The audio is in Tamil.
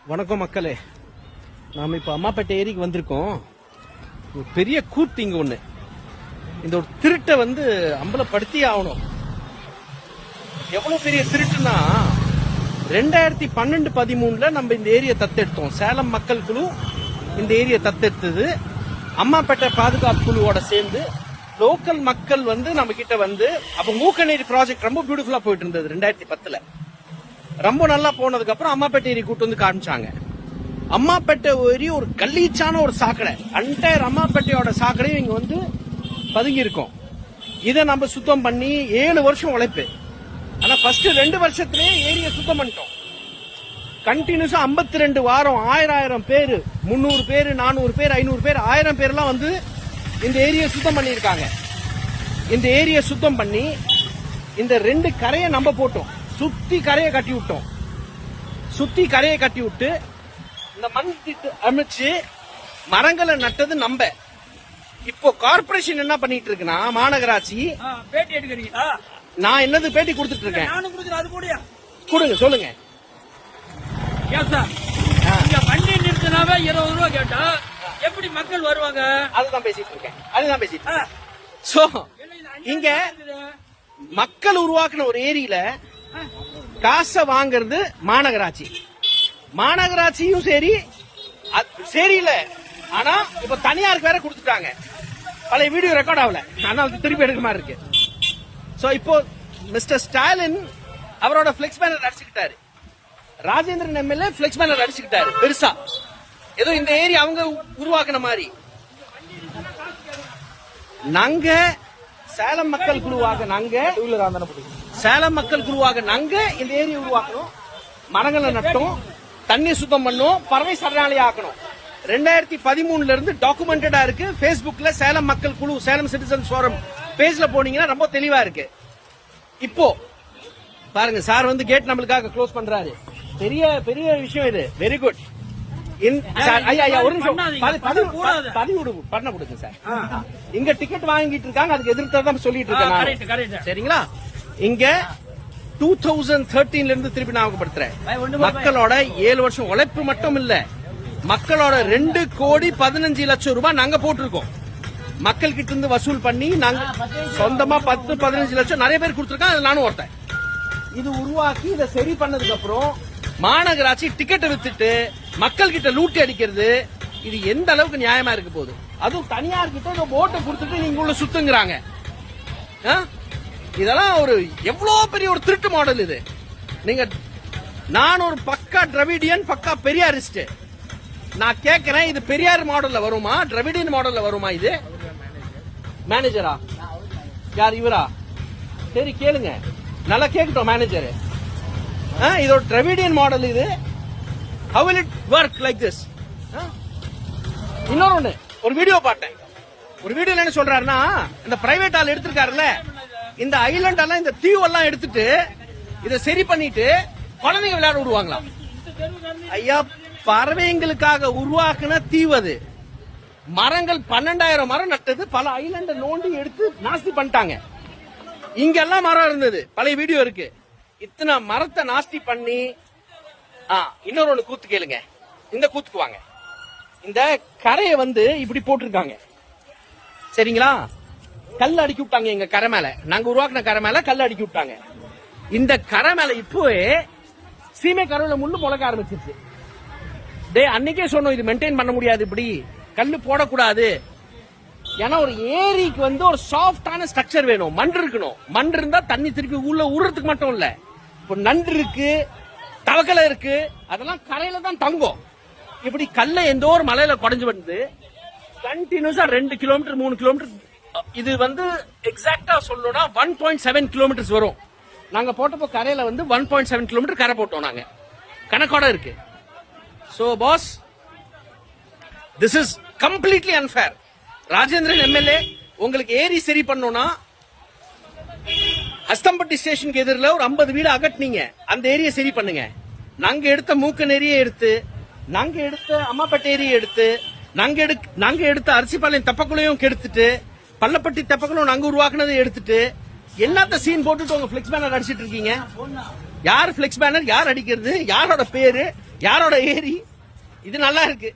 வணக்கம் மக்களே, நாம இப்ப அம்மாப்பேட்டை ஏரிக்கு வந்திருக்கோம். ஒரு பெரிய கூத்து இங்க ஒண்ணு. இந்த ஒரு திருட்டை அம்பலப்படுத்தி ஆகணும். எவ்வளவு பெரிய திருட்டுனா 2012-13 நம்ம இந்த ஏரியா தத்தெடுத்தோம். சேலம் மக்கள் குழு இந்த ஏரியா தத்தெடுத்தது. அம்மாப்பேட்டை பாதுகாப்பு குழுவோட சேர்ந்து லோக்கல் மக்கள் நம்ம கிட்ட அப்ப மூக்கநேரி ப்ராஜெக்ட் ரொம்ப பியூட்டிஃபுல்லா போயிட்டு இருந்தது. 2010 ரொம்ப நல்லா போனதுக்கு அப்புறம் அம்மாப்பேட்டை ஏரி கூட்டு காமிச்சாங்க. அம்மாப்பேட்டை ஏரி ஒரு கல்லீச்சான ஒரு சாக்கடை. அன்டையர் அம்மாப்பேட்டையோட சாக்கடையும் இங்க பதுங்கி இருக்கும். இதை நம்ம சுத்தம் பண்ணி 7 வருஷம் உழைப்பு. ஆனா ஃபர்ஸ்ட் 2 வருஷத்திலேயே ஏரியை சுத்தம் பண்ணிட்டோம். கண்டினியூஸா 52 வாரம் 1000 பேரு, 300 பேரு, 400 பேர், 500 பேர், 1000 பேர்லாம் இந்த ஏரியை சுத்தம் பண்ணிருக்காங்க. இந்த ஏரியை சுத்தம் பண்ணி இந்த 2 கரையை நம்ம போட்டோம். சுத்தி கரையை கட்டி விட்டோம். சுத்தி கரையை கட்டி விட்டு இந்த மண் திட்டு அமைச்சு மரங்களை நட்டது நம்ம. இப்போ கார்பரேஷன் என்ன பண்ணிட்டு இருக்குன்னா, மாநகராட்சி பேட்டி எடுக்கிறீங்களா? நான் என்னது பேட்டி கொடுத்துட்டு இருக்கேன். நானும் கொடுக்குறேன். அது கூடயா கொடுங்க, சொல்லுங்க. வண்டி நிறுத்தினாவே 20 ரூபா கேட்டா எப்படி மக்கள் வருவாங்க? அதுதான் பேசிட்டு இருக்கேன். சோ இங்க மக்கள் உருவாக்குன ஒரு ஏரியில காசை வாங்குறது மாநகராட்சி. மாநகராட்சியும் சரியில்லை. ஆனா இப்ப தனியாருக்கு வேற கொடுத்துட்டாங்க. பழைய வீடியோ ரெக்கார்ட் ஆகல, ஆனா திருப்பி எடுக்க மாதிரி இருக்கு. சோ இப்போ மிஸ்டர் ஸ்டாலின் அவரோட பிளெக்ஸ் பேனர் அடிச்சுக்கிட்டாரு. ராஜேந்திரன் எம்எல்ஏ பிளெக்ஸ் பேனர் அடிச்சுக்கிட்டாரு பெருசா, ஏதோ இந்த ஏரியா அவங்க உருவாக்குன மாதிரி. நாங்க சேலம் மக்கள் குழுவாக நாங்க இந்த ஏரியை உருவாக்கணும். மரங்களை நட்டோம், தண்ணி சுத்தம் பண்ணோம், பறவை சரணாலி ஆக்கணும். 2013 இருந்து டாக்குமெண்டடா இருக்கு. பேஸ்புக்ல சேலம் மக்கள் குழு, சேலம் சிட்டிசன்ஸ் ஃபோரம் பேஜ்ல போனீங்கன்னா ரொம்ப தெளிவா இருக்கு. இப்போ பாருங்க, சார் கேட் நம்மளுக்காக க்ளோஸ் பண்றாரு. பெரிய பெரிய விஷயம் இது. Very good. ஒரு நிமிஷம் பண்ண கொடுங்க சார். இங்க டிக்கெட் வாங்கிட்டு இருக்காங்க, அதுக்கு எதிர்த்து சொல்லிட்டு இருக்கேன். சரிங்களா? இங்க 2013 இருந்து திருப்பி ஞாபகப்படுத்துறேன். மக்களோட 7 வருஷம் உழைப்பு மட்டும் இல்ல, மக்களோட 2,15,00,000 ரூபாய் நாங்க போட்டிருக்கோம். மக்கள் கிட்ட இருந்து வசூல் பண்ணி நாங்க சொந்தமா 10-15 லட்சம் நிறைய பேர் கொடுத்திருக்காங்க. அது நானும் ஒருத்தன். இது உருவாக்கி இதை சரி பண்ணதுக்கு அப்புறம் மாநகராட்சி டிக்கெட்டை வித்துட்டு மக்கள் கிட்ட லூட்டி அடிக்கிறது, இது எந்த அளவுக்கு நியாயமா இருக்க போகுது? அதுவும் தனியார் கிட்ட போட்டை கொடுத்துட்டு நீங்க உள்ள சுத்துங்கிறாங்க. இதெல்லாம் ஒரு எவ்வளவு பெரிய ஒரு திருட்டு மாடல் இது. நீங்க, நான் ஒரு பக்கா டிராவிடியன், பக்கா பெரியாரிஸ்ட். நான் கேட்கிறேன், இது பெரியார் மாடல்ல வருமா, டிராவிடியன் மாடல்ல வருமா? இது மேனேஜரா யார்? இவரா? சரி கேளுங்க, நல்லா கேட்கட்டும் மேனேஜர். இது ஒரு டிராவிடியன் மாடல். இது how will it work like this? இன்னொரு ஒரு வீடியோ பார்த்தேன். ஒரு வீடியோல என்ன சொல்றாருன்னா, இந்த பிரைவேட் ஆள் எடுத்திருக்காருல்ல, இந்த ஐலண்ட் எல்லாம், இந்த தீவெல்லாம் எடுத்துட்டு இதை சரி பண்ணிட்டு குழந்தைங்க விளையாட விடுவாங்களாம். ஐயா, பறவைங்களுக்காக உருவாக்குன தீவு அது. மரங்கள் 12,000 மரம் நட்டது. பல ஐலண்ட நோண்டி எடுத்து நாஸ்தி பண்ணிட்டாங்க. இங்கெல்லாம் மரம் இருந்தது, பழைய வீடியோ இருக்கு. இத்தனை மரத்தை நாஸ்தி பண்ணி இன்னொரு கூத்து கேளுங்க. இந்த கூத்துக்கு வாங்க. இந்த கரையை இப்படி போட்டிருக்காங்க. சரிங்களா? கல் அடுக்கி விட்டாங்க. எங்க கரை மேல, நாங்க உருவாக்குன கரை மேல கல் அடுக்கி விட்டாங்க. இந்த கரை மேல இப்போவே சீமை கருவில முள்ளு முளைக்க ஆரம்பிச்சிருச்சு. அன்னைக்கே சொன்னோம், இது மெயின்டைன் பண்ண முடியாது, இப்படி கல்லு போடக்கூடாது. ஏன்னா ஒரு ஏரிக்கு ஒரு சாஃப்டான ஸ்ட்ரக்சர் வேணும். மண் இருக்கணும். மண் இருந்தா தண்ணி திருப்பி உள்ள ஊறதுக்கு மட்டும் இல்ல. இப்போ நண்டு இருக்கு, தவக்கலை இருக்கு, அதெல்லாம் கரையில தான் தங்கும். இப்படி கல்ல எந்த ஒரு மலையில குறைஞ்சு கண்டினியூஸா 2 கிலோமீட்டர் 3 கிலோமீட்டர், இது எக்ஸாக்டா சொல்லணும்னா 1.7 கிலோமீட்டர்ஸ் வரும். நாங்க போட்டப்போ கரையில 1.7 கிலோமீட்டர் கரை போட்டோம். நாங்க கணக்கோட இருக்கு. So boss, this is completely unfair. Rajendran MLA, உங்களுக்கு ஏரி சரி பண்ணோம்னா அஸ்தம்பட்டி ஸ்டேஷனுக்கு எதிரில் ஒரு 50 வீடு அகட்டினீங்க, அந்த ஏரியை சரி பண்ணுங்க. நாங்க எடுத்த மூக்கநேரியை எடுத்து, நாங்க எடுத்த அம்மாப்பேட்டை ஏரியை எடுத்து, நாங்க எடுத்த அரிசிபாளையம் தெப்பக்குளையும் கெடுத்துட்டு, பள்ளப்பட்டி தெப்பக்குளம் நாங்க உருவாக்குனதை எடுத்துட்டு, என்னத்த சீன் போட்டுட்டு உங்க பிளெக்ஸ் பேனர் அடிச்சிட்டு இருக்கீங்க? யார் பிளெக்ஸ் பேனர், யார் அடிக்கிறது, யாரோட பேரு, யாரோட ஏரி, இது நல்லா இருக்கு.